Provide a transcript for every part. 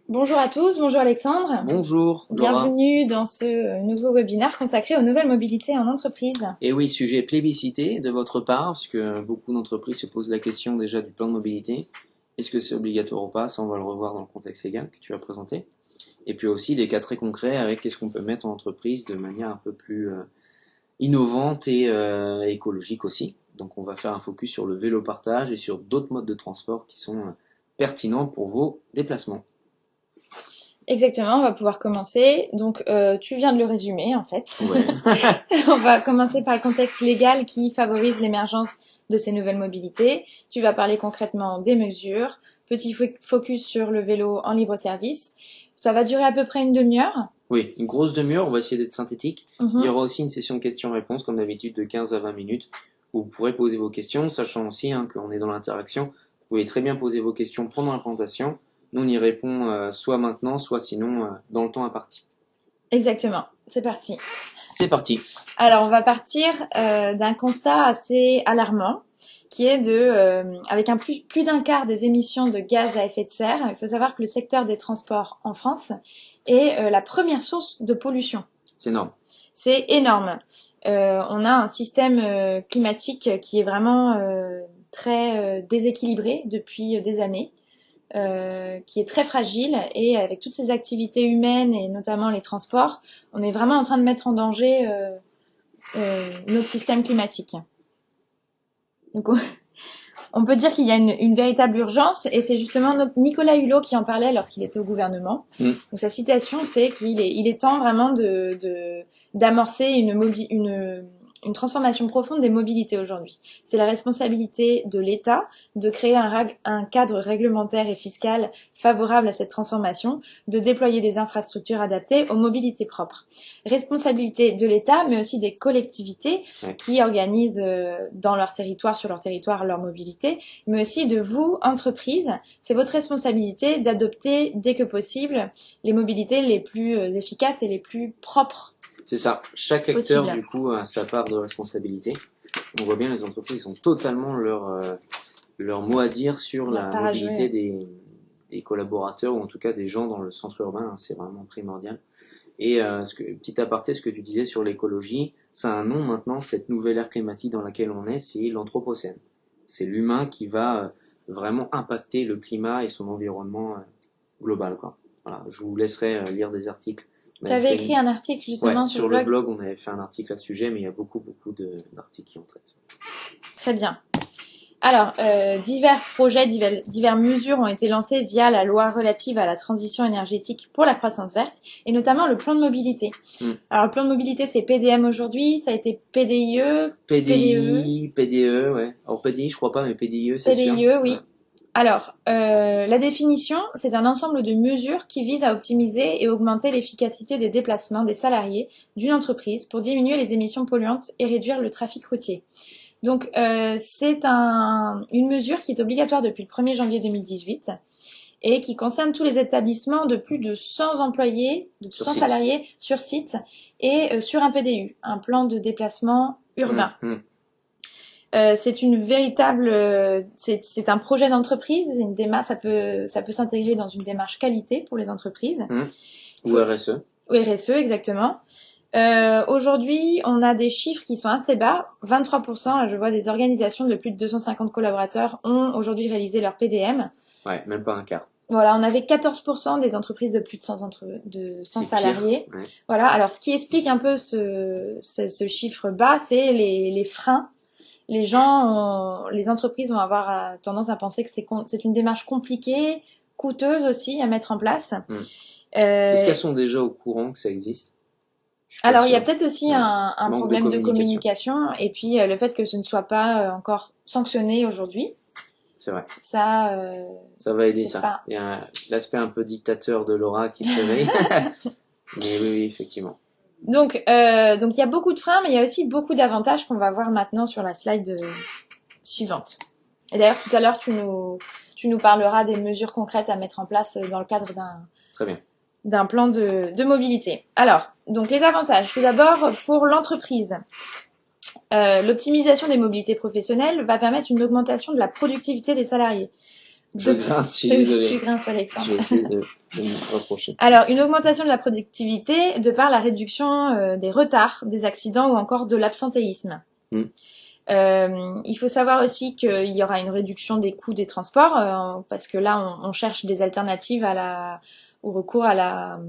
Bonjour à tous, bonjour Alexandre. Bonjour Laura. Bienvenue dans ce nouveau webinaire consacré aux nouvelles mobilités en entreprise. Et oui, sujet plébiscité de votre part, parce que beaucoup d'entreprises se posent la question déjà du plan de mobilité. Est-ce que c'est obligatoire ou pas? Ça, on va le revoir dans le contexte légal que tu as présenté. Et puis aussi des cas très concrets avec qu'est-ce qu'on peut mettre en entreprise de manière un peu plus innovante et écologique aussi. Donc on va faire un focus sur le vélo partage et sur d'autres modes de transport qui sont pertinents pour vos déplacements. Exactement, on va pouvoir commencer. Donc, tu viens de le résumer en fait. Ouais. On va commencer par le contexte légal qui favorise l'émergence de ces nouvelles mobilités. Tu vas parler concrètement des mesures. Petit focus sur le vélo en libre service. Ça va durer à peu près une demi-heure. Oui, une grosse demi-heure, on va essayer d'être synthétique. Il y Mhm. aura aussi une session questions-réponses, comme d'habitude, de 15 à 20 minutes, où vous pourrez poser vos questions, sachant aussi qu'on est dans l'interaction. Vous pouvez très bien poser vos questions pendant la présentation. Nous, on y répond soit maintenant, soit sinon dans le temps imparti. Exactement, c'est parti. C'est parti. Alors, on va partir d'un constat assez alarmant, qui est avec plus d'un quart des émissions de gaz à effet de serre. Il faut savoir que le secteur des transports en France est la première source de pollution. C'est énorme. C'est énorme. On a un système climatique qui est vraiment très déséquilibré depuis des années. Qui est très fragile et avec toutes ces activités humaines et notamment les transports, on est vraiment en train de mettre en danger notre système climatique. Donc, on peut dire qu'il y a une véritable urgence et c'est justement Nicolas Hulot qui en parlait lorsqu'il était au gouvernement. Donc sa citation, c'est qu'il est temps vraiment d'amorcer une transformation profonde des mobilités aujourd'hui. C'est la responsabilité de l'État de créer un cadre réglementaire et fiscal favorable à cette transformation, de déployer des infrastructures adaptées aux mobilités propres. Responsabilité de l'État, mais aussi des collectivités qui organisent dans leur territoire, sur leur territoire, leur mobilité, mais aussi de vous, entreprises. C'est votre responsabilité d'adopter dès que possible les mobilités les plus efficaces et les plus propres. C'est ça. Chaque acteur, du coup, a sa part de responsabilité. On voit bien, les entreprises ont totalement leur mot à dire sur la mobilité des collaborateurs, ou en tout cas des gens dans le centre urbain. C'est vraiment primordial. Et petit aparté, ce que tu disais sur l'écologie, ça a un nom maintenant, cette nouvelle ère climatique dans laquelle on est, c'est l'anthropocène. C'est l'humain qui va vraiment impacter le climat et son environnement global, quoi. Voilà, je vous laisserai lire des articles. Tu avais écrit un article justement sur le blog, on avait fait un article à ce sujet, mais il y a beaucoup d'articles qui en traitent. Très bien. Alors, divers projets, diverses mesures ont été lancées via la loi relative à la transition énergétique pour la croissance verte, et notamment le plan de mobilité. Alors, le plan de mobilité, c'est PDM aujourd'hui, ça a été PDIE, PDE, ouais. Alors PDI, je crois pas, mais PDIE, c'est sûr. PDIE, oui. Ouais. Alors, la définition, c'est un ensemble de mesures qui visent à optimiser et augmenter l'efficacité des déplacements des salariés d'une entreprise pour diminuer les émissions polluantes et réduire le trafic routier. Donc, c'est une mesure qui est obligatoire depuis le 1er janvier 2018 et qui concerne tous les établissements de plus de 100 employés, de 100 salariés sur site et sur un PDU, un plan de déplacement urbain. C'est une véritable, c'est un projet d'entreprise, une démarche, ça peut s'intégrer dans une démarche qualité pour les entreprises. Ou RSE. Ou RSE, exactement. Aujourd'hui, on a des chiffres qui sont assez bas. 23%, là, je vois des organisations de plus de 250 collaborateurs ont aujourd'hui réalisé leur PDM. Ouais, même pas un quart. Voilà, on avait 14% des entreprises de plus de 100 salariés. Ouais. Voilà, alors ce qui explique un peu ce chiffre bas, c'est les freins. Les entreprises vont avoir tendance à penser que c'est une démarche compliquée, coûteuse aussi à mettre en place. Est-ce qu'elles sont déjà au courant que ça existe? Alors, il y a peut-être aussi un problème de communication et puis le fait que ce ne soit pas encore sanctionné aujourd'hui. C'est vrai. Ça va aider ça. Il y a l'aspect un peu dictateur de Laura qui se réveille. Mais oui, effectivement. Donc il y a beaucoup de freins, mais il y a aussi beaucoup d'avantages qu'on va voir maintenant sur la slide suivante. Et d'ailleurs, tout à l'heure, tu nous parleras des mesures concrètes à mettre en place dans le cadre d'un plan de mobilité. Alors, donc les avantages. Tout d'abord, pour l'entreprise, l'optimisation des mobilités professionnelles va permettre une augmentation de la productivité des salariés. Je grince, je suis désolé. Tu grinces, Alexandre. Je vais essayer de me rapprocher. Alors, une augmentation de la productivité de par la réduction des retards, des accidents ou encore de l'absentéisme. Il faut savoir aussi qu'il y aura une réduction des coûts des transports parce que là, on cherche des alternatives au recours à la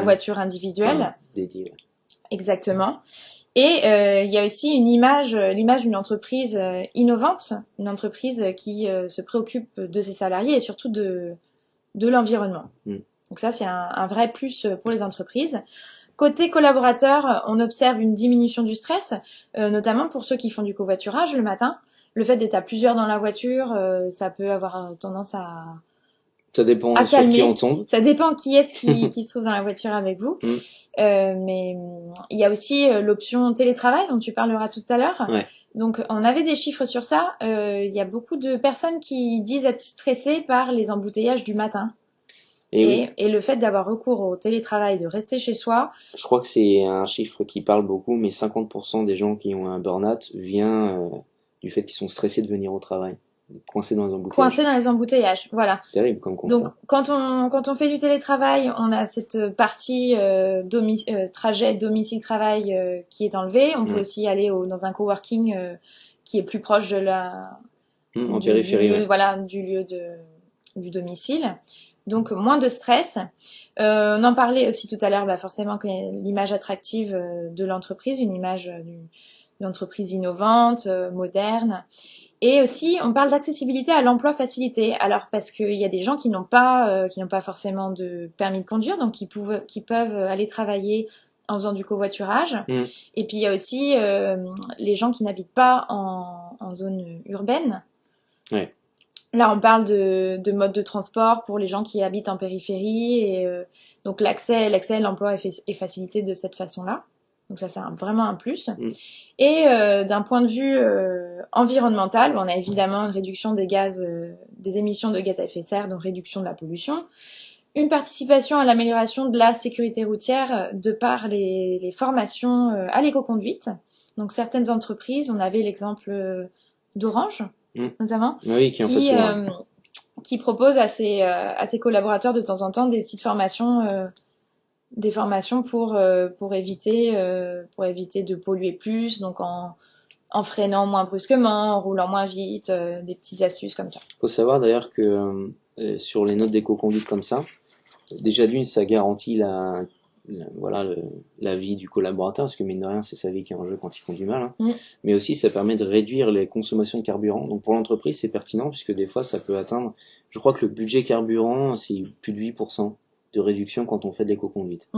voiture individuelle. Enfin, dédiée, ouais. Exactement. Et il y a aussi l'image d'une entreprise innovante, une entreprise qui se préoccupe de ses salariés et surtout de l'environnement. Donc ça, c'est un vrai plus pour les entreprises. Côté collaborateurs, on observe une diminution du stress, notamment pour ceux qui font du covoiturage le matin. Le fait d'être à plusieurs dans la voiture, ça peut avoir tendance à ça dépend à sur calmer. Qui on tombe. Ça dépend qui est-ce qui se trouve dans la voiture avec vous. Mais il y a aussi l'option télétravail dont tu parleras tout à l'heure. Ouais. Donc on avait des chiffres sur ça. Il y a beaucoup de personnes qui disent être stressées par les embouteillages du matin. Et le fait d'avoir recours au télétravail, de rester chez soi. Je crois que c'est un chiffre qui parle beaucoup, mais 50% des gens qui ont un burn-out vient du fait qu'ils sont stressés de venir au travail. Coincés dans les embouteillages. Voilà. C'est terrible comme constat. Donc quand on fait du télétravail, on a cette partie trajet domicile-travail qui est enlevée. On peut aussi aller dans un coworking qui est plus proche de en périphérie. Du lieu du domicile. Donc moins de stress. On en parlait aussi tout à l'heure, forcément qu'il y a l'image attractive de l'entreprise, une image d'une entreprise innovante, moderne. Et aussi, on parle d'accessibilité à l'emploi facilité. Alors parce qu'il y a des gens qui n'ont pas forcément de permis de conduire, donc qui peuvent aller travailler en faisant du covoiturage. Et puis il y a aussi les gens qui n'habitent pas en zone urbaine. Ouais. Là, on parle de mode de transport pour les gens qui habitent en périphérie et donc l'accès à l'emploi est facilité de cette façon-là. Donc ça, c'est vraiment un plus. Et d'un point de vue environnemental, on a évidemment une réduction des émissions de gaz à effet de serre, donc réduction de la pollution. Une participation à l'amélioration de la sécurité routière de par les formations à l'éco-conduite. Donc certaines entreprises, on avait l'exemple d'Orange, notamment, qui propose à ses collaborateurs de temps en temps des petites formations, pour éviter de polluer plus, donc en freinant moins brusquement, en roulant moins vite, des petites astuces comme ça. Faut savoir d'ailleurs que sur les notes d'éco-conduite comme ça, déjà d'une, ça garantit la vie du collaborateur, parce que mine de rien, c'est sa vie qui est en jeu quand il conduit mal. Mais aussi, ça permet de réduire les consommations de carburant. Donc pour l'entreprise, c'est pertinent, puisque des fois, ça peut atteindre, je crois que le budget carburant, c'est plus de 8% de réduction quand on fait de l'éco-conduite.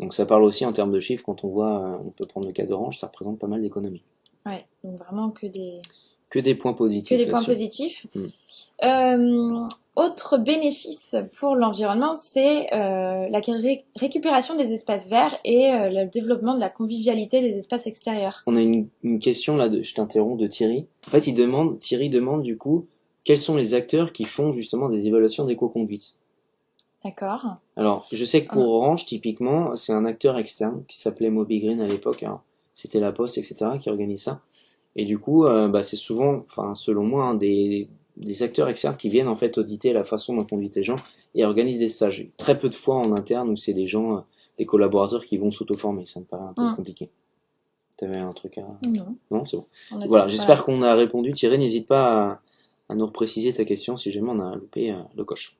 Donc ça parle aussi en termes de chiffres, quand on voit, on peut prendre le cas d'Orange, ça représente pas mal d'économies. Ouais, donc vraiment que des points positifs. Autre bénéfice pour l'environnement, c'est la récupération des espaces verts et le développement de la convivialité des espaces extérieurs. On a une question là, je t'interromps, de Thierry. En fait, Thierry demande du coup, quels sont les acteurs qui font justement des évaluations d'éco-conduite ? D'accord. Alors, je sais que pour Orange, typiquement, c'est un acteur externe qui s'appelait Mobigreen à l'époque. Alors, c'était La Poste, etc., qui organise ça. Et du coup, c'est souvent, selon moi, des acteurs externes qui viennent en fait auditer la façon dont on conduit les gens et organisent des stages. Très peu de fois en interne où c'est des gens, des collaborateurs qui vont s'auto-former. Ça me paraît un peu compliqué. T'avais un truc à... Non, c'est bon. Voilà, j'espère qu'on a répondu. Thierry, n'hésite pas à nous repréciser ta question si jamais on a loupé le coche.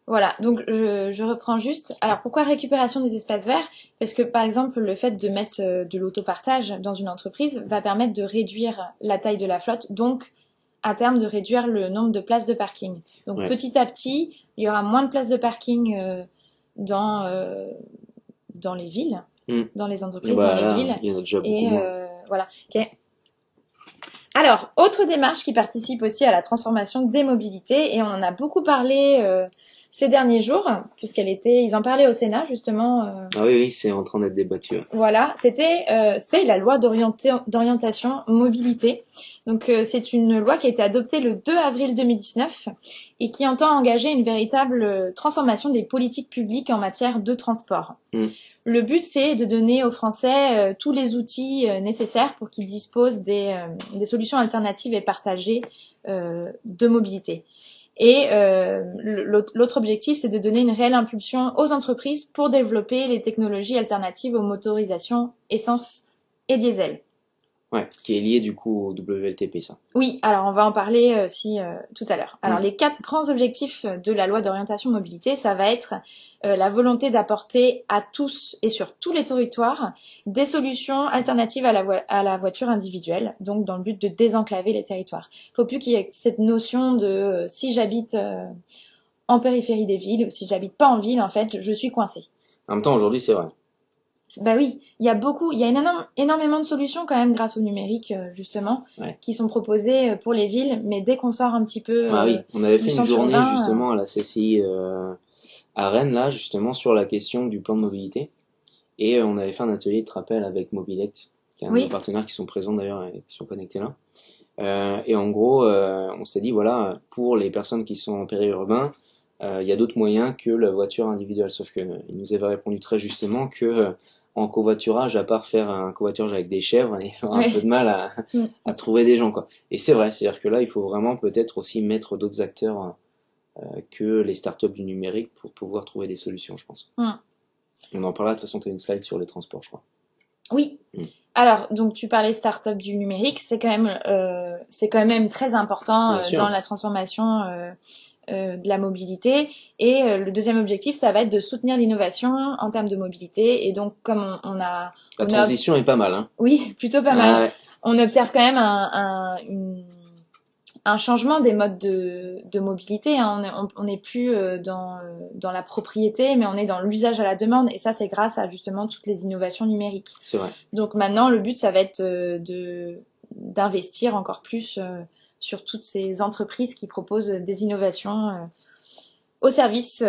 Voilà, donc je reprends juste. Alors pourquoi récupération des espaces verts ? Parce que par exemple le fait de mettre de l'autopartage dans une entreprise va permettre de réduire la taille de la flotte, donc à terme de réduire le nombre de places de parking. Donc petit à petit, il y aura moins de places de parking dans les villes, dans les entreprises, dans les villes. Il y en a déjà beaucoup moins. Voilà. Okay. Alors, autre démarche qui participe aussi à la transformation des mobilités, et on en a beaucoup parlé ces derniers jours, ils en parlaient au Sénat justement. Ah oui, c'est en train d'être débattu. Voilà, c'est la loi d'orientation mobilité. Donc c'est une loi qui a été adoptée le 2 avril 2019 et qui entend engager une véritable transformation des politiques publiques en matière de transport. Le but, c'est de donner aux Français tous les outils nécessaires pour qu'ils disposent des solutions alternatives et partagées de mobilité. Et l'autre objectif, c'est de donner une réelle impulsion aux entreprises pour développer les technologies alternatives aux motorisations essence et diesel. Ouais, qui est lié du coup au WLTP, ça. Oui, alors on va en parler aussi tout à l'heure. Alors les 4 grands objectifs de la loi d'orientation mobilité, ça va être la volonté d'apporter à tous et sur tous les territoires des solutions alternatives à la voiture individuelle, donc dans le but de désenclaver les territoires. Il ne faut plus qu'il y ait cette notion de si j'habite en périphérie des villes ou si j'habite pas en ville, en fait, je suis coincée. En même temps, aujourd'hui, c'est vrai. Bah oui, il y a énormément de solutions quand même grâce au numérique justement, qui sont proposées pour les villes, mais dès qu'on sort un petit peu. Oui, on avait fait une journée justement à la CCI à Rennes là, justement sur la question du plan de mobilité, et on avait fait un atelier de rappel avec Mobilect, qui est un de nos partenaires qui sont présents d'ailleurs et qui sont connectés là. Et en gros, on s'est dit voilà, pour les personnes qui sont en périurbain, il y a d'autres moyens que la voiture individuelle. Sauf que il nous avait répondu très justement que en covoiturage, à part faire un covoiturage avec des chèvres, il aura un peu de mal à trouver des gens, quoi. Et c'est vrai, c'est-à-dire que là, il faut vraiment peut-être aussi mettre d'autres acteurs que les startups du numérique pour pouvoir trouver des solutions, je pense. On en parlera, de toute façon, tu as une slide sur les transports, je crois. Oui. Alors, donc tu parlais start-up du numérique, c'est quand même très important dans la transformation de la mobilité. Et le deuxième objectif, ça va être de soutenir l'innovation en termes de mobilité. Et donc, comme on a... La transition est pas mal, hein. Oui, plutôt pas mal. On observe quand même un changement des modes de mobilité. Hein. On n'est plus dans la propriété, mais on est dans l'usage à la demande. Et ça, c'est grâce à justement toutes les innovations numériques. C'est vrai. Donc maintenant, le but, ça va être d'investir encore plus sur toutes ces entreprises qui proposent des innovations au service,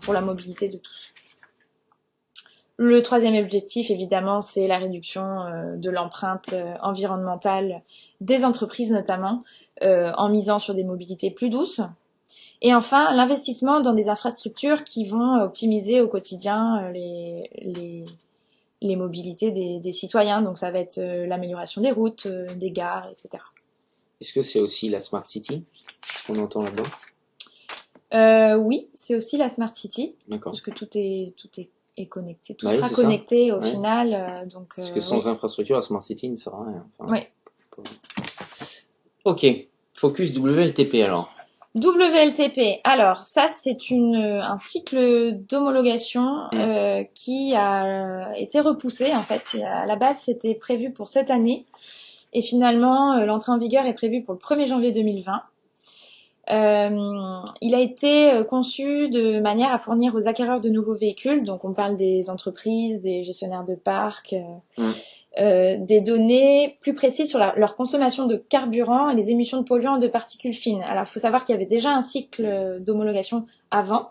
pour la mobilité de tous. Le troisième objectif, évidemment, c'est la réduction de l'empreinte environnementale des entreprises, notamment, en misant sur des mobilités plus douces. Et enfin, l'investissement dans des infrastructures qui vont optimiser au quotidien les mobilités des citoyens. Donc ça va être l'amélioration des routes, des gares, etc. Est-ce que c'est aussi la Smart City qu'on entend là-dedans? Oui, c'est aussi la Smart City. D'accord. Parce que tout est connecté, tout sera connecté au final. Donc, parce que sans infrastructure, la Smart City ne sera rien. Enfin, oui. Ok, focus WLTP alors. WLTP, alors ça c'est un cycle d'homologation qui a été repoussé en fait. À la base c'était prévu pour cette année et finalement l'entrée en vigueur est prévue pour le 1er janvier 2020. Il a été conçu de manière à fournir aux acquéreurs de nouveaux véhicules, donc on parle des entreprises, des gestionnaires de parcs, des données plus précises sur leur consommation de carburant et les émissions de polluants et de particules fines. Alors il faut savoir qu'il y avait déjà un cycle d'homologation avant,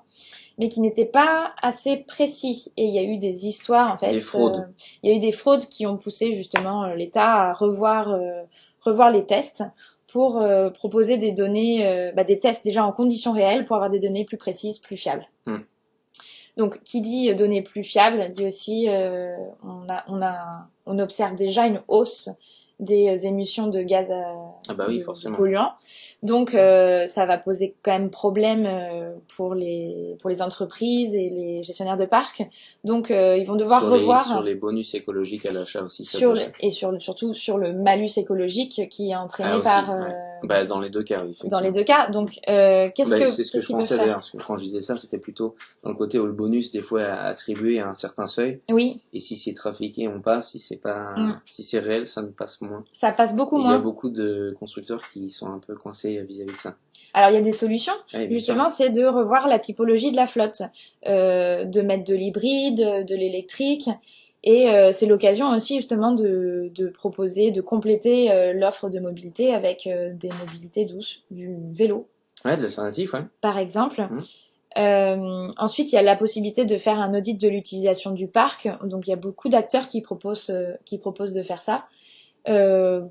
mais qui n'était pas assez précis. Et il y a eu des histoires, en fait. Des fraudes. Il y a eu des fraudes qui ont poussé justement l'État à revoir les tests pour proposer des données, des tests déjà en conditions réelles pour avoir des données plus précises, plus fiables. Donc, qui dit données plus fiables, dit aussi on observe déjà une hausse des émissions de gaz de polluants. Donc, ça va poser quand même problème pour les entreprises et les gestionnaires de parcs. Donc, ils vont devoir revoir sur les bonus écologiques à l'achat aussi. Surtout sur le malus écologique qui est entraîné par. Dans les deux cas, oui. Dans les deux cas. Donc, c'est ce que je pensais d'ailleurs. Parce que quand je disais ça, c'était plutôt dans le côté où le bonus des fois est attribué à un certain seuil. Oui. Et si c'est trafiqué, on passe. Si c'est pas, si c'est réel, ça ne passe moins. Ça passe beaucoup moins. Il y a beaucoup de constructeurs qui sont un peu coincés vis-à-vis de ça. Alors il y a des solutions, justement, c'est de revoir la typologie de la flotte, de mettre de l'hybride, de l'électrique, et c'est l'occasion aussi justement de proposer, de compléter l'offre de mobilité avec des mobilités douces, du vélo. Ouais, de l'alternative, ouais. Par exemple. Ensuite, il y a la possibilité de faire un audit de l'utilisation du parc, donc il y a beaucoup d'acteurs qui proposent de faire ça,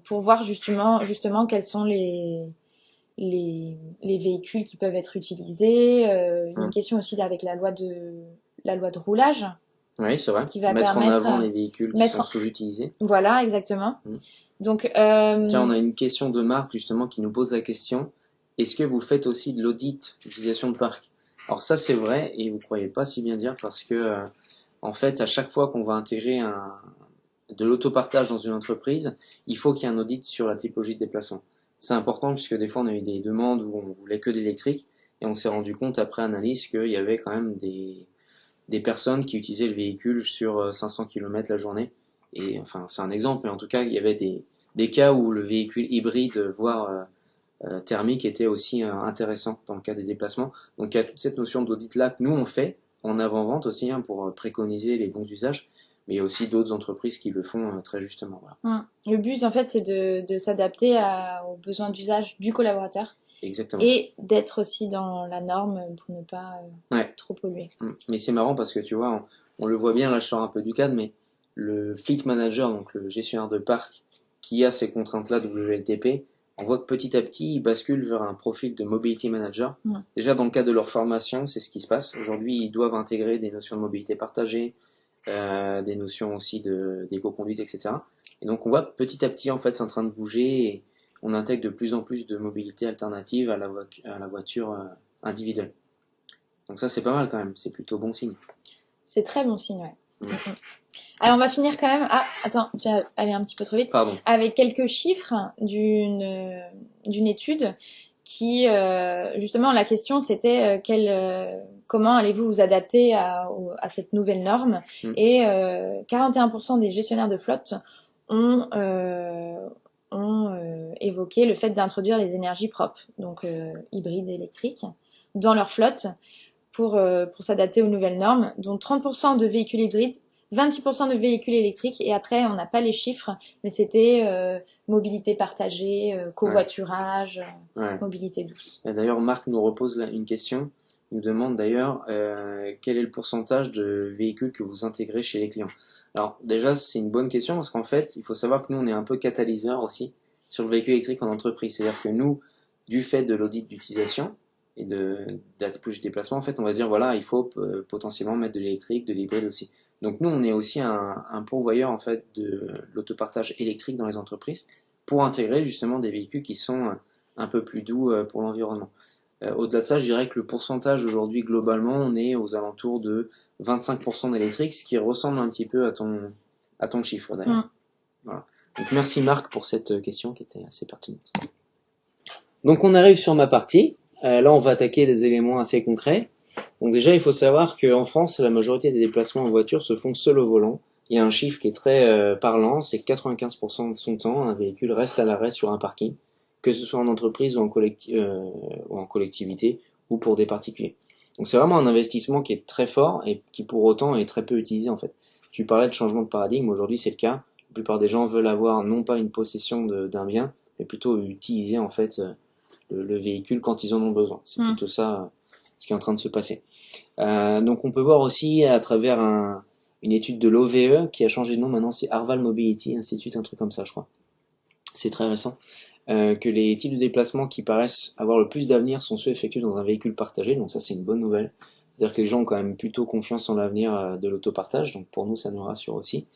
pour voir justement quels sont les véhicules qui peuvent être utilisés. Une question aussi avec la loi de roulage. Oui, c'est vrai. Qui va mettre permettre en avant les véhicules qui sont sous-utilisés. Voilà, exactement. Donc, tiens, on a une question de Marc justement qui nous pose la question. est-ce que vous faites aussi de l'audit d'utilisation de parc? Alors ça c'est vrai et vous croyez pas si bien dire parce que en fait à chaque fois qu'on va intégrer de l'autopartage dans une entreprise, il faut qu'il y ait un audit sur la typologie de déplacement. C'est important puisque des fois on a eu des demandes où on voulait que de l'électrique et on s'est rendu compte après analyse qu'il y avait quand même des personnes qui utilisaient le véhicule sur 500 km la journée. Et enfin c'est un exemple, mais en tout cas il y avait des cas où le véhicule hybride, voire thermique, était aussi intéressant dans le cas des déplacements. Donc il y a toute cette notion d'audit là que nous on fait en avant-vente aussi pour préconiser les bons usages. Mais il y a aussi d'autres entreprises qui le font très justement. Voilà. Le but, en fait, c'est de s'adapter aux besoins d'usage du collaborateur. Exactement. Et d'être aussi dans la norme pour ne pas trop polluer. Mais c'est marrant parce que tu vois, on le voit bien, là je sors un peu du cadre, mais le fleet manager, donc le gestionnaire de parc, qui a ces contraintes-là WLTP, on voit que petit à petit, ils basculent vers un profil de mobility manager. Déjà, dans le cadre de leur formation, c'est ce qui se passe. Aujourd'hui, ils doivent intégrer des notions de mobilité partagée, des notions aussi d'éco-conduite, etc. Et donc, on voit petit à petit, en fait, c'est en train de bouger et on intègre de plus en plus de mobilité alternative à la voiture individuelle. Donc ça, c'est pas mal quand même. C'est plutôt bon signe. C'est très bon signe, ouais. Alors, on va finir quand même... Ah, attends, tu vas aller un petit peu trop vite. Pardon. Avec quelques chiffres d'une étude qui, justement, la question, c'était comment allez-vous vous adapter à cette nouvelle norme. Et 41% des gestionnaires de flotte ont évoqué le fait d'introduire les énergies propres, donc hybrides et électriques, dans leur flotte pour s'adapter aux nouvelles normes, dont 30% de véhicules hybrides, 26% de véhicules électriques, et après, on n'a pas les chiffres, mais c'était mobilité partagée, covoiturage, mobilité douce. Et d'ailleurs, Marc nous repose là une question. Il nous demande d'ailleurs quel est le pourcentage de véhicules que vous intégrez chez les clients. Alors déjà, c'est une bonne question parce qu'en fait, il faut savoir que nous, on est un peu catalyseur aussi sur le véhicule électrique en entreprise. C'est-à-dire que nous, du fait de l'audit d'utilisation et de la typologie de déplacement, en fait, on va dire voilà, il faut potentiellement mettre de l'électrique, de l'hybride aussi. Donc nous, on est aussi un pourvoyeur en fait de l'autopartage électrique dans les entreprises pour intégrer justement des véhicules qui sont un peu plus doux pour l'environnement. Au-delà de ça, je dirais que le pourcentage aujourd'hui, globalement, on est aux alentours de 25% d'électrique, ce qui ressemble un petit peu à ton chiffre d'ailleurs. Voilà. Donc merci Marc pour cette question qui était assez pertinente. Donc on arrive sur ma partie. Là, on va attaquer des éléments assez concrets. Donc déjà, il faut savoir qu'en France, la majorité des déplacements en voiture se font seul au volant. Il y a un chiffre qui est très parlant, c'est que 95% de son temps, un véhicule reste à l'arrêt sur un parking, que ce soit en entreprise ou en collectivité ou pour des particuliers. Donc c'est vraiment un investissement qui est très fort et qui pour autant est très peu utilisé en fait. Tu parlais de changement de paradigme, aujourd'hui c'est le cas. La plupart des gens veulent avoir non pas une possession d'un bien, mais plutôt utiliser en fait le véhicule quand ils en ont besoin. C'est plutôt ça ce qui est en train de se passer. Donc on peut voir aussi à travers une étude de l'OVE qui a changé de nom, maintenant c'est Arval Mobility Institute, un truc comme ça je crois. C'est très récent. Que les types de déplacements qui paraissent avoir le plus d'avenir sont ceux effectués dans un véhicule partagé, donc ça c'est une bonne nouvelle. C'est-à-dire que les gens ont quand même plutôt confiance en l'avenir de l'autopartage, donc pour nous ça nous rassure aussi.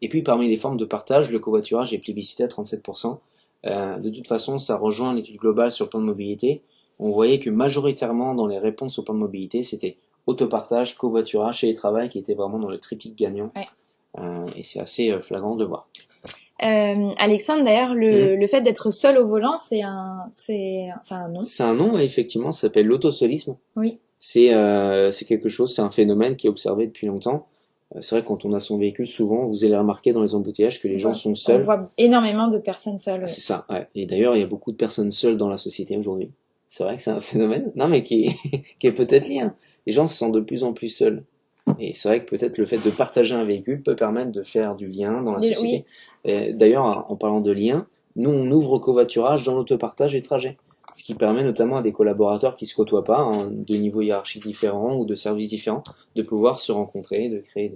Et puis parmi les formes de partage, le covoiturage est plébiscité à 37%. De toute façon, ça rejoint l'étude globale sur le plan de mobilité. On voyait que majoritairement dans les réponses au plan de mobilité, c'était autopartage, covoiturage et télétravail qui étaient vraiment dans le triptyque gagnant. Et c'est assez flagrant de le voir. Alexandre, d'ailleurs, le fait d'être seul au volant, c'est un nom. C'est un nom, effectivement, ça s'appelle l'autosolisme. Oui. C'est quelque chose, c'est un phénomène qui est observé depuis longtemps. C'est vrai que quand on a son véhicule, souvent, vous allez remarquer dans les embouteillages que les gens sont seuls. On voit énormément de personnes seules. C'est ça, ouais. Et d'ailleurs, il y a beaucoup de personnes seules dans la société aujourd'hui. C'est vrai que c'est un phénomène, non mais qui est peut-être lié. Hein. Les gens se sentent de plus en plus seuls. Et c'est vrai que peut-être le fait de partager un véhicule peut permettre de faire du lien dans la société. Oui. D'ailleurs, en parlant de lien, nous on ouvre au covoiturage dans l'autopartage et trajet. Ce qui permet notamment à des collaborateurs qui se côtoient pas, hein, de niveaux hiérarchiques différents ou de services différents, de pouvoir se rencontrer, de créer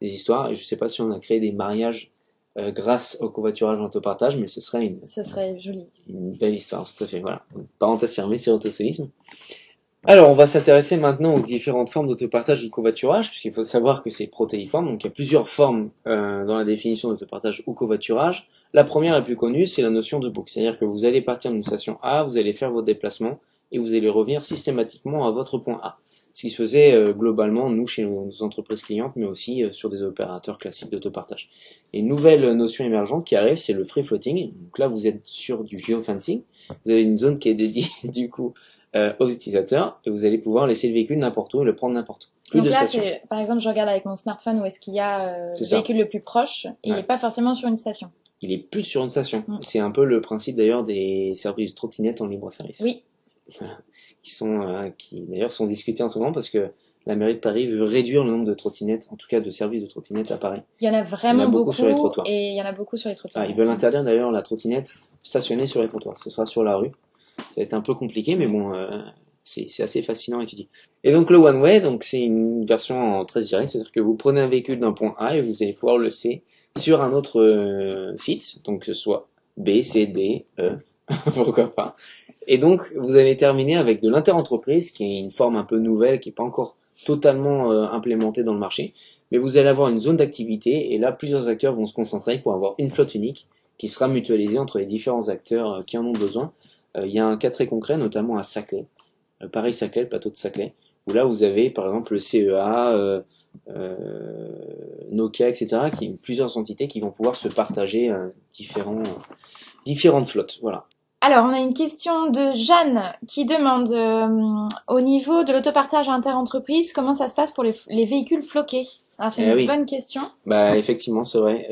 des histoires. Et je sais pas si on a créé des mariages grâce au covoiturage en autopartage, mais ce serait ça serait joli. Une belle histoire, tout à fait. Voilà. Parenthèse fermée sur l'autosolisme. Alors, on va s'intéresser maintenant aux différentes formes d'autopartage ou de covoiturage, puisqu'il faut savoir que c'est protéiforme, donc il y a plusieurs formes dans la définition d'autopartage ou covoiturage. La première, la plus connue, c'est la notion de boucle, c'est-à-dire que vous allez partir d'une station A, vous allez faire votre déplacement, et vous allez revenir systématiquement à votre point A. Ce qui se faisait globalement, nous, chez nos entreprises clientes, mais aussi sur des opérateurs classiques d'autopartage. Et une nouvelle notion émergente qui arrive, c'est le free floating. Donc là, vous êtes sur du geofencing. Vous avez une zone qui est dédiée, du coup, aux utilisateurs et vous allez pouvoir laisser le véhicule n'importe où et le prendre n'importe où. Plus donc de là, par exemple, je regarde avec mon smartphone où est-ce qu'il y a le véhicule le plus proche et il n'est pas forcément sur une station. Il est plus sur une station. C'est un peu le principe d'ailleurs des services de trottinettes en libre service. Oui. Qui d'ailleurs sont discutés en ce moment parce que la mairie de Paris veut réduire le nombre de trottinettes, en tout cas de services de trottinettes à Paris. Il y en a vraiment beaucoup sur les trottoirs. Et il y en a beaucoup sur les trottoirs. Ils veulent interdire d'ailleurs la trottinette stationnée sur les trottoirs. Ce sera sur la rue. Ça va être un peu compliqué, mais bon, c'est assez fascinant à étudier. Et donc le One Way, donc c'est une version en 13 directs, c'est-à-dire que vous prenez un véhicule d'un point A et vous allez pouvoir le laisser sur un autre site, donc que ce soit B, C, D, E, pourquoi pas. Et donc vous allez terminer avec de l'interentreprise, qui est une forme un peu nouvelle, qui n'est pas encore totalement implémentée dans le marché, mais vous allez avoir une zone d'activité et là plusieurs acteurs vont se concentrer pour avoir une flotte unique qui sera mutualisée entre les différents acteurs qui en ont besoin. Il y a un cas très concret, notamment à Saclay, Paris-Saclay, le plateau de Saclay, où là vous avez par exemple le CEA, Nokia, etc., qui plusieurs entités qui vont pouvoir se partager différentes flottes. Voilà. Alors, on a une question de Jeanne qui demande au niveau de l'autopartage interentreprise, comment ça se passe pour les véhicules floqués? Alors, c'est une bonne question. Bah, effectivement, c'est vrai.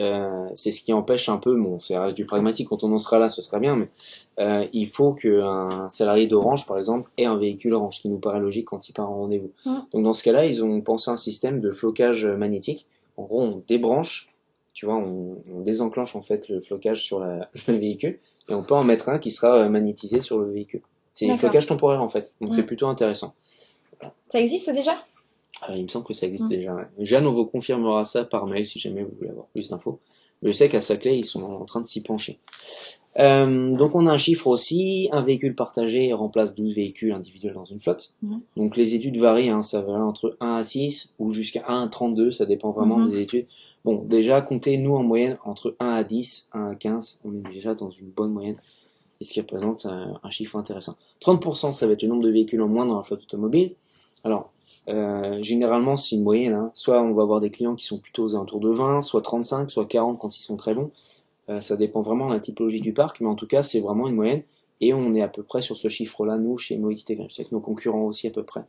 C'est ce qui empêche un peu, bon, c'est du pragmatique, quand on en sera là, ce sera bien, mais il faut qu'un salarié d'Orange, par exemple, ait un véhicule Orange, ce qui nous paraît logique quand il part en rendez-vous. Donc, dans ce cas-là, ils ont pensé un système de flocage magnétique. En gros, on débranche, tu vois, on désenclenche en fait le flocage sur le véhicule, et on peut en mettre un qui sera magnétisé sur le véhicule. C'est un flocage temporaire en fait, donc c'est plutôt intéressant. Voilà. Ça existe déjà? Il me semble que ça existe déjà. Ouais. Jeanne, on vous confirmera ça par mail si jamais vous voulez avoir plus d'infos. Mais je sais qu'à Saclay, ils sont en train de s'y pencher. Donc on a un chiffre aussi, un véhicule partagé remplace 12 véhicules individuels dans une flotte. Donc les études varient, hein, ça varie entre 1 à 6 ou jusqu'à 1 à 32, ça dépend vraiment des études. Bon, déjà, comptez nous en moyenne entre 1 à 10, 1 à 15, on est déjà dans une bonne moyenne, et ce qui représente un chiffre intéressant. 30%, ça va être le nombre de véhicules en moins dans la flotte automobile. Alors, généralement, c'est une moyenne, hein. Soit on va avoir des clients qui sont plutôt aux alentours de 20, soit 35, soit 40 quand ils sont très bons. Ça dépend vraiment de la typologie du parc, mais en tout cas, c'est vraiment une moyenne, et on est à peu près sur ce chiffre-là, nous, chez Mobility Technologies. Je sais que nos concurrents aussi, à peu près,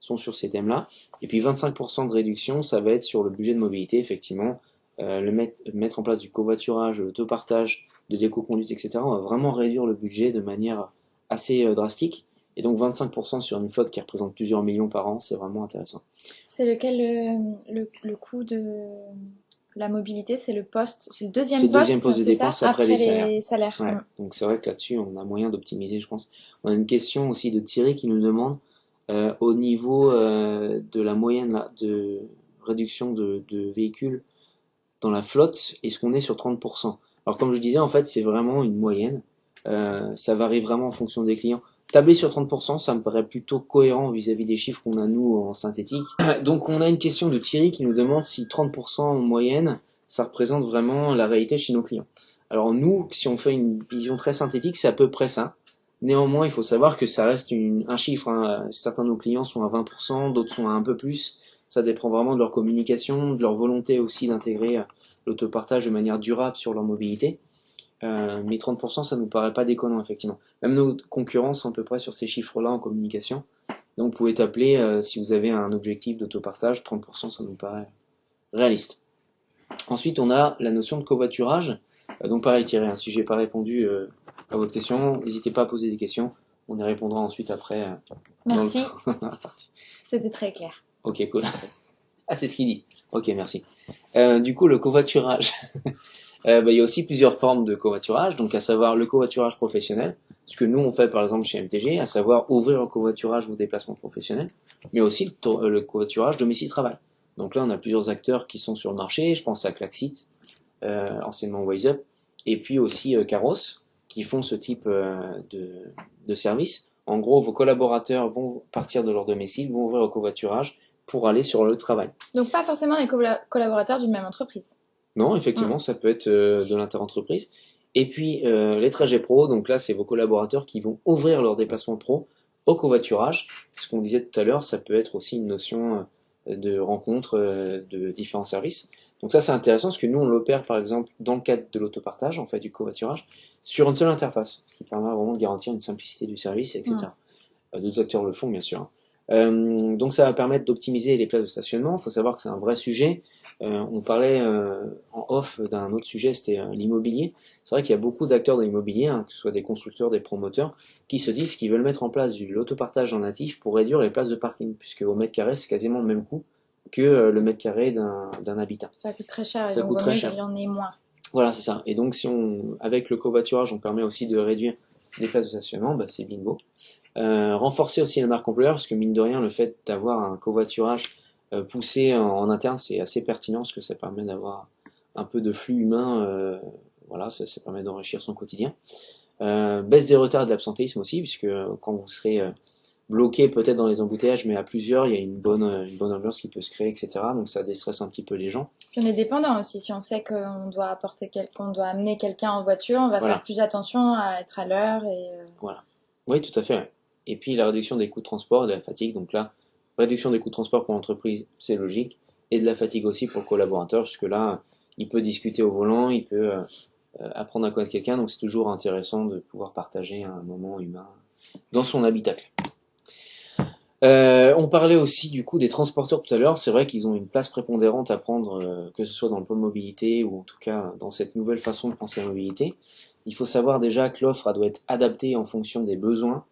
sont sur ces thèmes-là. Et puis 25% de réduction, ça va être sur le budget de mobilité, effectivement, mettre en place du covoiturage, de l'autopartage, de l'éco-conduite, etc. On va vraiment réduire le budget de manière assez drastique. Et donc 25% sur une flotte qui représente plusieurs millions par an, c'est vraiment intéressant. C'est lequel le coût de la mobilité? C'est le deuxième poste de dépense après les salaires. Ouais. Donc c'est vrai que là-dessus, on a moyen d'optimiser, je pense. On a une question aussi de Thierry qui nous demande au niveau de la moyenne là, de réduction de véhicules dans la flotte, est-ce qu'on est sur 30%? Alors comme je disais, en fait, c'est vraiment une moyenne. Ça varie vraiment en fonction des clients. Tabler sur 30%, ça me paraît plutôt cohérent vis-à-vis des chiffres qu'on a nous en synthétique. Donc on a une question de Thierry qui nous demande si 30% en moyenne, ça représente vraiment la réalité chez nos clients. Alors nous, si on fait une vision très synthétique, c'est à peu près ça. Néanmoins, il faut savoir que ça reste un chiffre. Hein. Certains de nos clients sont à 20%, d'autres sont à un peu plus. Ça dépend vraiment de leur communication, de leur volonté aussi d'intégrer l'autopartage de manière durable sur leur mobilité. Mais 30%, ça nous paraît pas déconnant, effectivement. Même nos concurrents sont à peu près sur ces chiffres-là en communication. Donc, vous pouvez t'appeler, si vous avez un objectif d'autopartage, 30%, ça nous paraît réaliste. Ensuite, on a la notion de covoiturage. Donc, pareil, Thierry, hein, si j'ai pas répondu à votre question, n'hésitez pas à poser des questions. On y répondra ensuite après. Merci. C'était très clair. Ok, cool. Ah, c'est ce qu'il dit. Ok, merci. Du coup, le covoiturage. Il y a aussi plusieurs formes de covoiturage, donc à savoir le covoiturage professionnel, ce que nous on fait par exemple chez MTG, à savoir ouvrir le covoiturage vos déplacements professionnels, mais aussi le covoiturage domicile-travail. Donc là on a plusieurs acteurs qui sont sur le marché, je pense à Klaxit, anciennement WiseUp, et puis aussi Caros, qui font ce type de service. En gros, vos collaborateurs vont partir de leur domicile, vont ouvrir au covoiturage pour aller sur le travail. Donc pas forcément les collaborateurs d'une même entreprise. Non, effectivement, ça peut être de l'inter-entreprise. Et puis les trajets pro, donc là, c'est vos collaborateurs qui vont ouvrir leur déplacement pro au covoiturage. Ce qu'on disait tout à l'heure, ça peut être aussi une notion de rencontre de différents services. Donc ça, c'est intéressant parce que nous, on l'opère par exemple dans le cadre de l'autopartage, en fait, du covoiturage, sur une seule interface, ce qui permet vraiment de garantir une simplicité du service, etc. D'autres acteurs le font, bien sûr. Donc ça va permettre d'optimiser les places de stationnement. Il faut savoir que c'est un vrai sujet. On parlait en off d'un autre sujet, c'était l'immobilier. C'est vrai qu'il y a beaucoup d'acteurs de l'immobilier, que ce soit des constructeurs, des promoteurs, qui se disent qu'ils veulent mettre en place de l'autopartage en natif pour réduire les places de parking, puisque au mètre carré, c'est quasiment le même coût que le mètre carré d'un habitat. Ça coûte très cher, ça coûte très cher. Il y en ait moins. Voilà, c'est ça. Et donc, si avec le covoiturage, on permet aussi de réduire les places de stationnement, c'est bingo. Renforcer aussi la marque employeur, parce que mine de rien, le fait d'avoir un covoiturage poussé en interne, c'est assez pertinent, parce que ça permet d'avoir un peu de flux humain, voilà, ça permet d'enrichir son quotidien. Baisse des retards et de l'absentéisme aussi, puisque quand vous serez bloqué peut-être dans les embouteillages, mais à plusieurs, il y a une bonne ambiance qui peut se créer, etc. Donc ça déstresse un petit peu les gens. Puis on est dépendant aussi. Si on sait qu'on doit qu'on doit amener quelqu'un en voiture, on va faire plus attention à être à l'heure et. Voilà. Oui, tout à fait. Et puis la réduction des coûts de transport et de la fatigue. Donc là, réduction des coûts de transport pour l'entreprise, c'est logique, et de la fatigue aussi pour le collaborateur, puisque là, il peut discuter au volant, il peut apprendre à connaître quelqu'un. Donc c'est toujours intéressant de pouvoir partager un moment humain dans son habitacle. On parlait aussi du coup des transporteurs tout à l'heure. C'est vrai qu'ils ont une place prépondérante à prendre, que ce soit dans le plan de mobilité ou en tout cas dans cette nouvelle façon de penser la mobilité. Il faut savoir déjà que l'offre doit être adaptée en fonction des besoins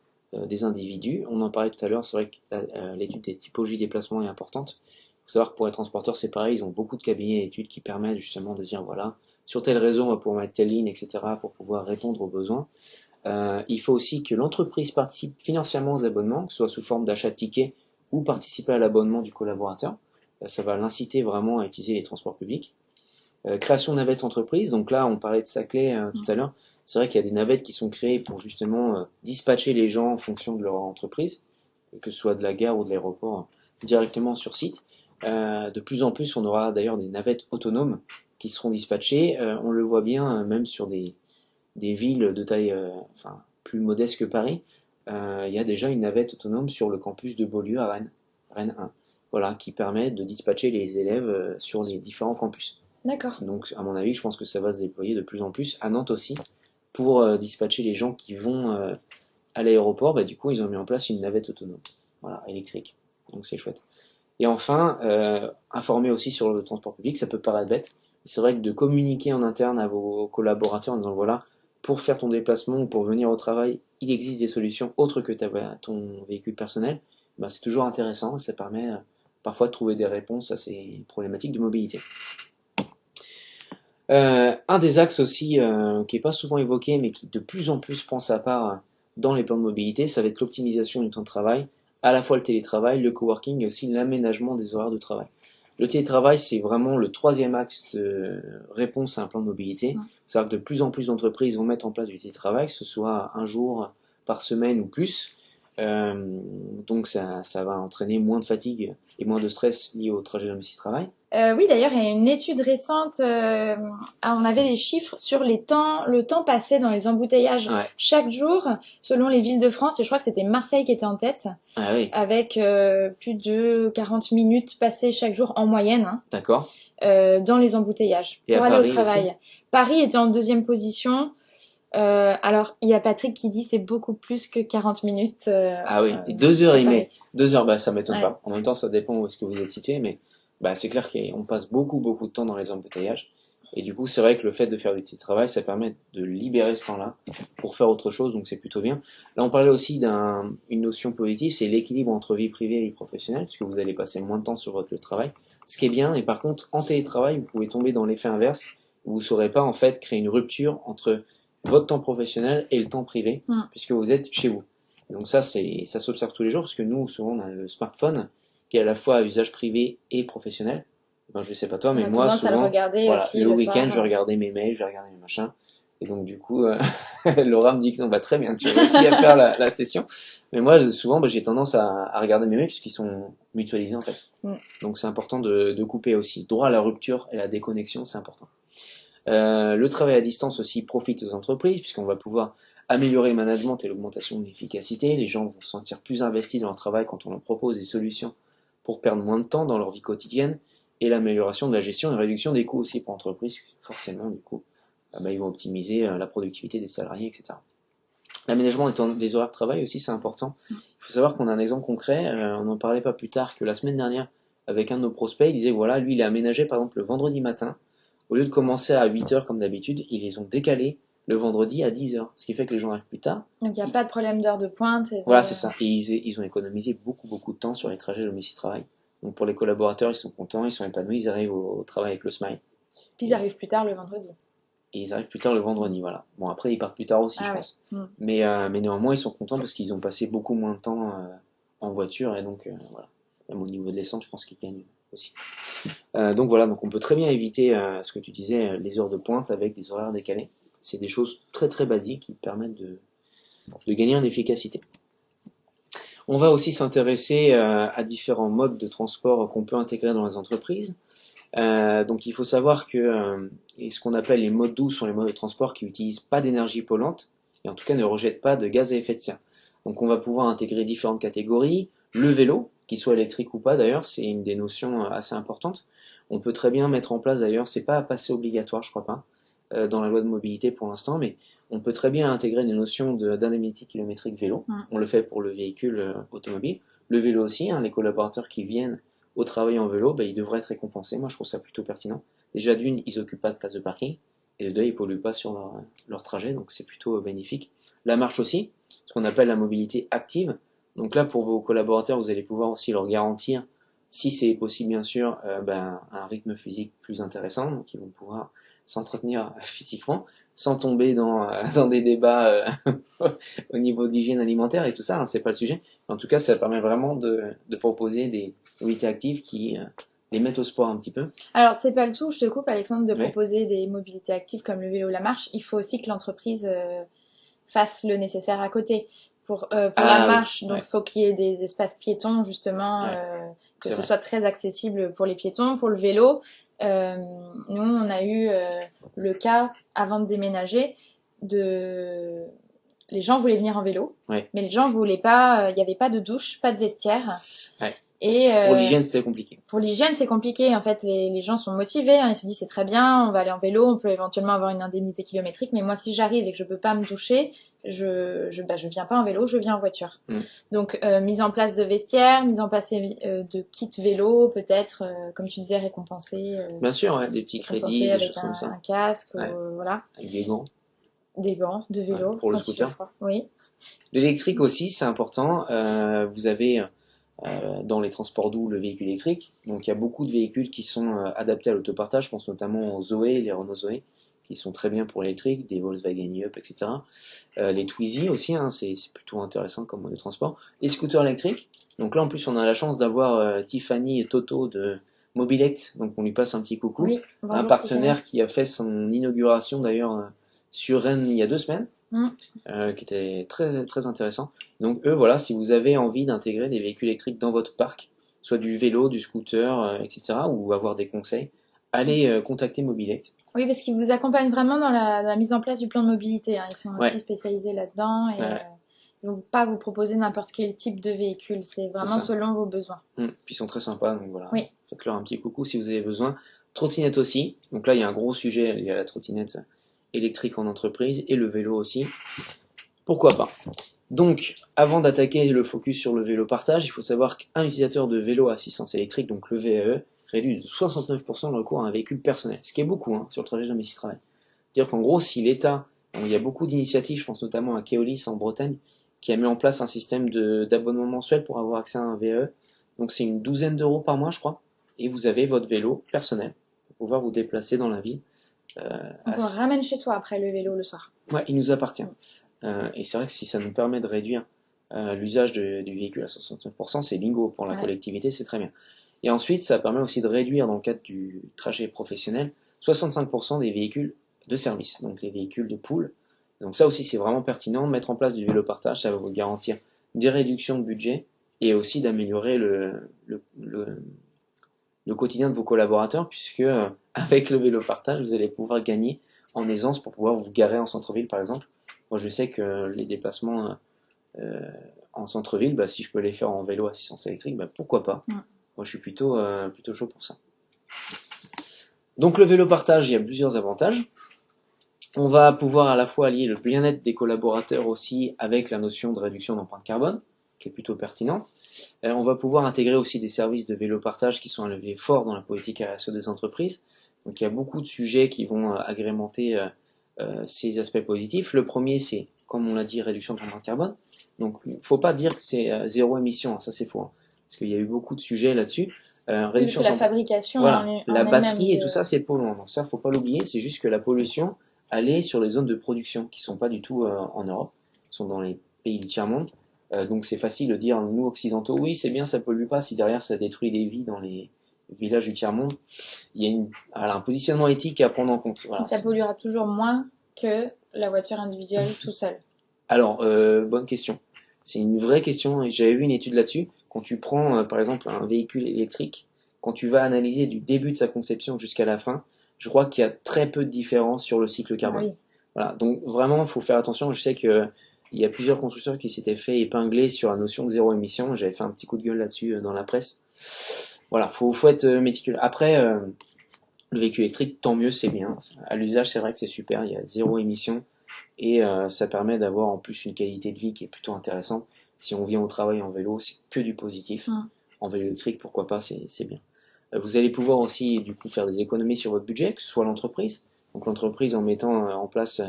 des individus. On en parlait tout à l'heure, c'est vrai que l'étude des typologies de déplacement est importante. Il faut savoir que pour les transporteurs, c'est pareil, ils ont beaucoup de cabinets d'études qui permettent justement de dire voilà, sur tel réseau, on va pouvoir mettre telle ligne, etc. pour pouvoir répondre aux besoins. Il faut aussi que l'entreprise participe financièrement aux abonnements, que ce soit sous forme d'achat de tickets ou participer à l'abonnement du collaborateur. Ça va l'inciter vraiment à utiliser les transports publics. Création de navettes entreprises, donc là on parlait de Saclay tout à l'heure. C'est vrai qu'il y a des navettes qui sont créées pour justement dispatcher les gens en fonction de leur entreprise, que ce soit de la gare ou de l'aéroport directement sur site. De plus en plus, on aura d'ailleurs des navettes autonomes qui seront dispatchées. On le voit bien même sur des villes de taille plus modeste que Paris. Il y a déjà une navette autonome sur le campus de Beaulieu à Rennes, Rennes 1, voilà, qui permet de dispatcher les élèves sur les différents campus. D'accord. Donc, à mon avis, je pense que ça va se déployer de plus en plus à Nantes aussi pour dispatcher les gens qui vont à l'aéroport. Du coup, ils ont mis en place une navette autonome, voilà, électrique. Donc, c'est chouette. Et enfin, informer aussi sur le transport public, ça peut paraître bête. C'est vrai que de communiquer en interne à vos collaborateurs en disant voilà, pour faire ton déplacement ou pour venir au travail, il existe des solutions autres que ton véhicule personnel. C'est toujours intéressant et ça permet parfois de trouver des réponses à ces problématiques de mobilité. Un des axes aussi qui n'est pas souvent évoqué mais qui de plus en plus prend sa part dans les plans de mobilité, ça va être l'optimisation du temps de travail, à la fois le télétravail, le coworking et aussi l'aménagement des horaires de travail. Le télétravail, c'est vraiment le troisième axe de réponse à un plan de mobilité. C'est-à-dire que de plus en plus d'entreprises vont mettre en place du télétravail, que ce soit un jour par semaine ou plus. Donc ça va entraîner moins de fatigue et moins de stress lié au trajet domicile-travail. Oui, d'ailleurs, il y a une étude récente, on avait des chiffres sur le temps passé dans les embouteillages chaque jour, selon les villes de France, et je crois que c'était Marseille qui était en tête, avec plus de 40 minutes passées chaque jour en moyenne. D'accord. Dans les embouteillages et pour aller au travail. Aussi. Paris était en deuxième position. Alors, il y a Patrick qui dit c'est beaucoup plus que 40 minutes. Ah oui, 2h30. 2 heures, ça m'étonne pas. En même temps, ça dépend où est-ce que vous êtes situé, mais c'est clair qu'on passe beaucoup de temps dans les embouteillages. Et du coup, c'est vrai que le fait de faire du télétravail, ça permet de libérer ce temps-là pour faire autre chose, donc c'est plutôt bien. Là, on parlait aussi d'une notion positive, c'est l'équilibre entre vie privée et vie professionnelle, puisque vous allez passer moins de temps sur votre travail. Ce qui est bien, et par contre, en télétravail, vous pouvez tomber dans l'effet inverse, où vous ne saurez pas en fait créer une rupture entre votre temps professionnel et le temps privé, puisque vous êtes chez vous. Donc ça s'observe tous les jours, parce que nous, souvent, on a le smartphone, qui est à la fois à usage privé et professionnel. Je sais pas toi, mais moi, souvent, le week-end, je vais regarder mes mails, je vais regarder mes machins. Et donc du coup, Laura me dit que non, bah très bien, tu réussis à faire la session. Mais moi, souvent, j'ai tendance à regarder mes mails puisqu'ils sont mutualisés en fait. Donc c'est important de couper aussi. Droit à la rupture et la déconnexion, c'est important. Le travail à distance aussi profite aux entreprises puisqu'on va pouvoir améliorer le management et l'augmentation de l'efficacité. Les gens vont se sentir plus investis dans leur travail quand on leur propose des solutions pour perdre moins de temps dans leur vie quotidienne, et l'amélioration de la gestion et réduction des coûts aussi pour l'entreprise. Forcément, du coup, ils vont optimiser la productivité des salariés, etc. L'aménagement des horaires de travail aussi, c'est important. Il faut savoir qu'on a un exemple concret, on n'en parlait pas plus tard que la semaine dernière avec un de nos prospects. Il disait voilà, lui il a aménagé par exemple le vendredi matin, au lieu de commencer à 8h comme d'habitude, ils les ont décalés le vendredi à 10h, ce qui fait que les gens arrivent plus tard. Donc il n'y a pas de problème d'heure de pointe. Voilà, c'est ça. Et ils ont économisé beaucoup de temps sur les trajets domicile-travail. Donc pour les collaborateurs, ils sont contents, ils sont épanouis, ils arrivent au travail avec le smile. Puis ils arrivent plus tard le vendredi. Et ils arrivent plus tard le vendredi, voilà. Bon, après, ils partent plus tard aussi, je pense. Mais néanmoins, ils sont contents parce qu'ils ont passé beaucoup moins de temps en voiture, et donc, voilà. Même au niveau de l'essence, je pense qu'ils gagnent aussi. Donc voilà, donc on peut très bien éviter, ce que tu disais, les heures de pointe avec des horaires décalés. C'est des choses très basiques qui permettent de gagner en efficacité. On va aussi s'intéresser à différents modes de transport qu'on peut intégrer dans les entreprises. Donc il faut savoir que ce qu'on appelle les modes doux sont les modes de transport qui n'utilisent pas d'énergie polluante et en tout cas ne rejettent pas de gaz à effet de serre. Donc on va pouvoir intégrer différentes catégories. Le vélo, qu'il soit électrique ou pas d'ailleurs, c'est une des notions assez importantes. On peut très bien mettre en place d'ailleurs, c'est pas assez obligatoire je crois pas, dans la loi de mobilité pour l'instant, mais on peut très bien intégrer des notions d'indemnité kilométrique vélo. On le fait pour le véhicule automobile. Le vélo aussi, les collaborateurs qui viennent au travail en vélo, ils devraient être récompensés. Moi, je trouve ça plutôt pertinent. Déjà, d'une, ils occupent pas de place de parking, et de deux, ils polluent pas sur leur trajet, donc c'est plutôt bénéfique. La marche aussi, ce qu'on appelle la mobilité active. Donc là, pour vos collaborateurs, vous allez pouvoir aussi leur garantir, si c'est possible bien sûr, un rythme physique plus intéressant, donc ils vont pouvoir s'entretenir physiquement, sans tomber dans des débats au niveau de l'hygiène alimentaire et tout ça, c'est pas le sujet. En tout cas, ça permet vraiment de proposer des mobilités actives qui les mettent au sport un petit peu. Alors, c'est pas le tout, je te coupe Alexandre, de proposer des mobilités actives comme le vélo ou la marche. Il faut aussi que l'entreprise fasse le nécessaire à côté. Pour la marche, donc faut qu'il y ait des espaces piétons justement, que ce soit très accessible pour les piétons. Pour le vélo, nous on a eu le cas avant de déménager les gens voulaient venir en vélo, mais les gens voulaient pas, il n'y avait pas de douche, pas de vestiaire. Et pour l'hygiène, c'est compliqué. Pour l'hygiène, c'est compliqué. En fait, les gens sont motivés. Ils se disent c'est très bien, on va aller en vélo, on peut éventuellement avoir une indemnité kilométrique. Mais moi, si j'arrive et que je peux pas me doucher, je viens pas en vélo, je viens en voiture. Donc, mise en place de vestiaires, mise en place de kits vélo, peut-être, comme tu disais, récompenser. Bien sûr, des petits crédits, des choses comme ça. Un casque, voilà. Avec des gants. Des gants de vélo. Pour le scooter. Oui. L'électrique aussi, c'est important. Vous avez dans les transports doux le véhicule électrique. Donc il y a beaucoup de véhicules qui sont adaptés à l'autopartage. Je pense notamment aux Zoé, les Renault Zoé, qui sont très bien pour l'électrique, des Volkswagen Up, etc. Les Twizy aussi, c'est plutôt intéressant comme mode de transport. Les scooters électriques. Donc là en plus on a la chance d'avoir Tiffany et Toto de Mobilect. Donc on lui passe un petit coucou. Oui, bonjour, un partenaire Tiffany. Qui a fait son inauguration d'ailleurs sur Rennes il y a 2 semaines. Qui était très intéressant. Donc eux, voilà, si vous avez envie d'intégrer des véhicules électriques dans votre parc, soit du vélo, du scooter, etc., ou avoir des conseils, allez contacter Mobilect. Oui, parce qu'ils vous accompagnent vraiment dans la mise en place du plan de mobilité. Ils sont aussi spécialisés là-dedans et ils ne vont pas vous proposer n'importe quel type de véhicule. C'est vraiment selon vos besoins. Puis ils sont très sympas, donc voilà. Faites-leur un petit coucou si vous avez besoin. Trottinette aussi. Donc là, il y a un gros sujet. Il y a la trottinette électrique en entreprise et le vélo aussi. Pourquoi pas? Donc, avant d'attaquer le focus sur le vélo partage, il faut savoir qu'un utilisateur de vélo à assistance électrique, donc le VAE, réduit de 69% le recours à un véhicule personnel, ce qui est beaucoup sur le trajet domicile-travail. C'est-à-dire qu'en gros, si l'État, il y a beaucoup d'initiatives, je pense notamment à Keolis en Bretagne, qui a mis en place un système d'abonnement mensuel pour avoir accès à un VAE, donc c'est une 12aine d'euros par mois, je crois, et vous avez votre vélo personnel pour pouvoir vous déplacer dans la ville. Donc on ramène chez soi après le vélo le soir. Ouais, il nous appartient. Et c'est vrai que si ça nous permet de réduire l'usage du véhicule à 69%, c'est bingo pour la collectivité, c'est très bien. Et ensuite, ça permet aussi de réduire, dans le cadre du trajet professionnel, 65% des véhicules de service, donc les véhicules de pool. Donc ça aussi c'est vraiment pertinent, mettre en place du vélo partage, ça va vous garantir des réductions de budget et aussi d'améliorer le quotidien de vos collaborateurs, puisque avec le vélo partage, vous allez pouvoir gagner en aisance pour pouvoir vous garer en centre-ville par exemple. Moi je sais que les déplacements en centre-ville, bah, si je peux les faire en vélo assistance électrique, bah, pourquoi pas. Moi je suis plutôt chaud pour ça. Donc le vélo partage, il y a plusieurs avantages. On va pouvoir à la fois allier le bien-être des collaborateurs aussi avec la notion de réduction d'empreinte carbone, qui est plutôt pertinente. On va pouvoir intégrer aussi des services de vélo partage qui sont un levier fort dans la politique RSE des entreprises. Donc il y a beaucoup de sujets qui vont agrémenter ces aspects positifs. Le premier, c'est, comme on l'a dit, réduction d'empreinte carbone. Donc il ne faut pas dire que c'est zéro émission, ça c'est faux, hein, parce qu'il y a eu beaucoup de sujets là-dessus. Réduction de la fabrication, voilà, la batterie et tout ça, c'est polluant. Donc ça, faut pas l'oublier. C'est juste que la pollution, elle est sur les zones de production qui sont pas du tout en Europe, qui sont dans les pays du tiers-monde. Donc c'est facile de dire, nous occidentaux, oui, c'est bien, ça pollue pas. Si derrière ça détruit des vies dans les villages du tiers-monde, il y a un positionnement éthique à prendre en compte. Voilà. Ça polluera toujours moins que la voiture individuelle tout seul. Alors, bonne question. C'est une vraie question et j'avais vu une étude là-dessus. Quand tu prends par exemple un véhicule électrique, quand tu vas analyser du début de sa conception jusqu'à la fin, je crois qu'il y a très peu de différence sur le cycle carbone. Oui. Voilà, donc vraiment, il faut faire attention. Je sais qu'il y a plusieurs constructeurs qui s'étaient fait épingler sur la notion de zéro émission. J'avais fait un petit coup de gueule là-dessus dans la presse. Voilà, faut être méticuleux. Après, le véhicule électrique, tant mieux, c'est bien. À l'usage, c'est vrai que c'est super. Il y a zéro émission. Et ça permet d'avoir en plus une qualité de vie qui est plutôt intéressante. Si on vient au travail en vélo, c'est que du positif. En vélo électrique, pourquoi pas, c'est bien. Vous allez pouvoir aussi du coup faire des économies sur votre budget, que ce soit l'entreprise. Donc l'entreprise en mettant en place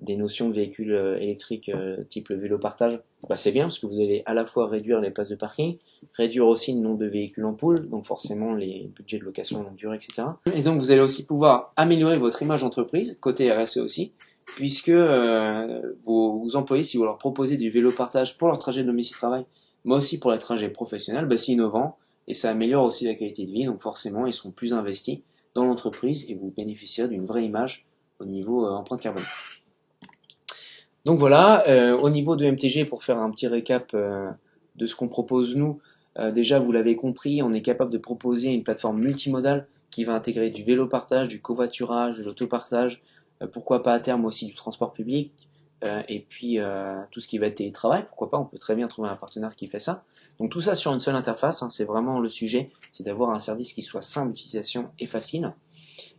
des notions de véhicules électriques type le vélo partage, bah, c'est bien parce que vous allez à la fois réduire les places de parking, réduire aussi le nombre de véhicules en pool, donc forcément les budgets de location longue durée, etc. Et donc vous allez aussi pouvoir améliorer votre image d'entreprise, côté RSE aussi, puisque vos employés, si vous leur proposez du vélo partage pour leur trajet de domicile-travail, mais aussi pour les trajets professionnels, bah, c'est innovant et ça améliore aussi la qualité de vie, donc forcément ils seront plus investis dans l'entreprise et vous bénéficierez d'une vraie image au niveau empreinte carbone. Donc voilà, au niveau de MTG, pour faire un petit récap de ce qu'on propose nous, déjà vous l'avez compris, on est capable de proposer une plateforme multimodale qui va intégrer du vélo partage, du covoiturage, de l'autopartage, pourquoi pas à terme aussi du transport public, et puis tout ce qui va être télétravail, pourquoi pas, on peut très bien trouver un partenaire qui fait ça. Donc tout ça sur une seule interface, hein, c'est vraiment le sujet, c'est d'avoir un service qui soit simple d'utilisation et facile.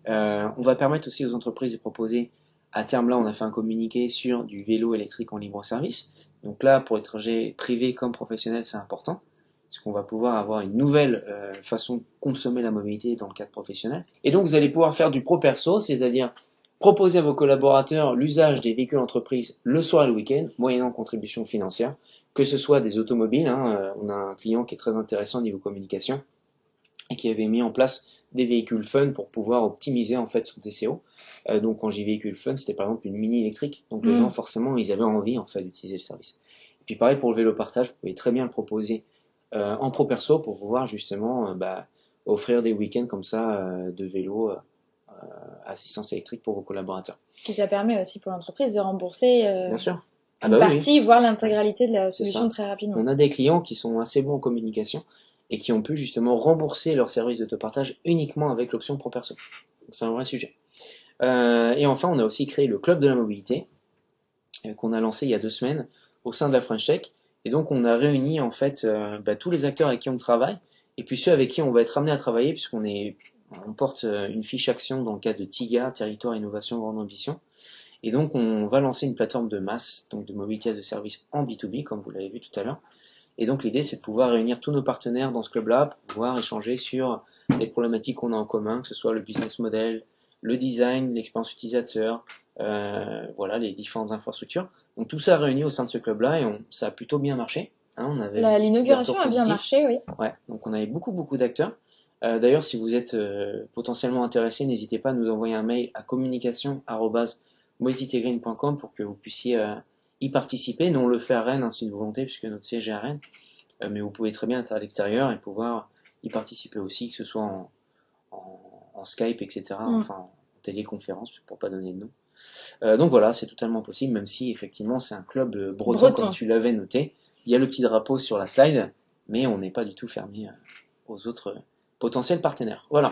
On va permettre aussi aux entreprises de proposer, à terme là on a fait un communiqué sur du vélo électrique en libre service, donc là pour les trajets privés comme professionnels c'est important, parce qu'on va pouvoir avoir une nouvelle façon de consommer la mobilité dans le cadre professionnel. Et donc vous allez pouvoir faire du pro-perso, c'est-à-dire proposer à vos collaborateurs l'usage des véhicules entreprises le soir et le week-end, moyennant contribution financière, que ce soit des automobiles, hein, on a un client qui est très intéressant au niveau communication, et qui avait mis en place des véhicules fun pour pouvoir optimiser en fait son TCO. Donc quand j'ai véhicule fun, c'était par exemple une mini électrique, donc les gens forcément ils avaient envie en fait d'utiliser le service. Et puis pareil pour le vélo partage, vous pouvez très bien le proposer en pro perso pour pouvoir justement offrir des week-ends comme ça de vélo assistance électrique pour vos collaborateurs. Et ça permet aussi pour l'entreprise de rembourser bien sûr. une partie, voire l'intégralité de la solution très rapidement. On a des clients qui sont assez bons en communication et qui ont pu justement rembourser leur service d'autopartage uniquement avec l'option pro perso. C'est un vrai sujet. Et enfin, on a aussi créé le Club de la mobilité qu'on a lancé il y a 2 semaines au sein de la French Tech. Et donc, on a réuni en fait tous les acteurs avec qui on travaille et puis ceux avec qui on va être amené à travailler puisqu'on porte une fiche action dans le cadre de TIGA, Territoire, Innovation, Grande Ambition. Et donc, on va lancer une plateforme de masse, donc de mobilité de service en B2B, comme vous l'avez vu tout à l'heure. Et donc, l'idée, c'est de pouvoir réunir tous nos partenaires dans ce club-là pour pouvoir échanger sur les problématiques qu'on a en commun, que ce soit le business model, le design, l'expérience utilisateur, voilà, les différentes infrastructures. Donc, tout ça réuni au sein de ce club-là et ça a plutôt bien marché. Hein, l'inauguration a bien marché, oui. Ouais, donc on avait beaucoup d'acteurs. D'ailleurs, si vous êtes potentiellement intéressé, n'hésitez pas à nous envoyer un mail à communication@mobilitygreen.com pour que vous puissiez y participer. Nous, on le fait à Rennes, c'est une volonté puisque notre siège est à Rennes. Mais vous pouvez très bien être à l'extérieur et pouvoir y participer aussi, que ce soit en Skype, etc. Enfin, téléconférence, pour pas donner de nom. Donc voilà, c'est totalement possible, même si effectivement c'est un club breton, comme tu l'avais noté. Il y a le petit drapeau sur la slide, mais on n'est pas du tout fermé aux autres potentiels partenaires. Voilà.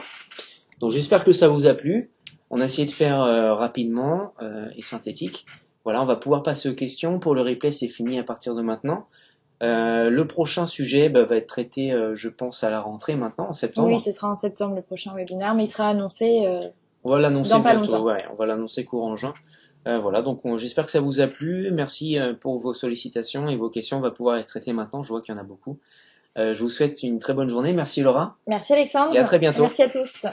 Donc j'espère que ça vous a plu. On a essayé de faire rapidement et synthétique. Voilà, on va pouvoir passer aux questions. Pour le replay, c'est fini à partir de maintenant. Le prochain sujet va être traité, je pense, à la rentrée maintenant, en septembre. Oui, ce sera en septembre le prochain webinaire, mais il sera annoncé on va l'annoncer dans pas bientôt. longtemps. Ouais, on va l'annoncer courant juin. Voilà, donc j'espère que ça vous a plu. Merci pour vos sollicitations et vos questions. On va pouvoir les traiter maintenant. Je vois qu'il y en a beaucoup. Je vous souhaite une très bonne journée. Merci Laura. Merci Alexandre. Et à très bientôt. Merci à tous.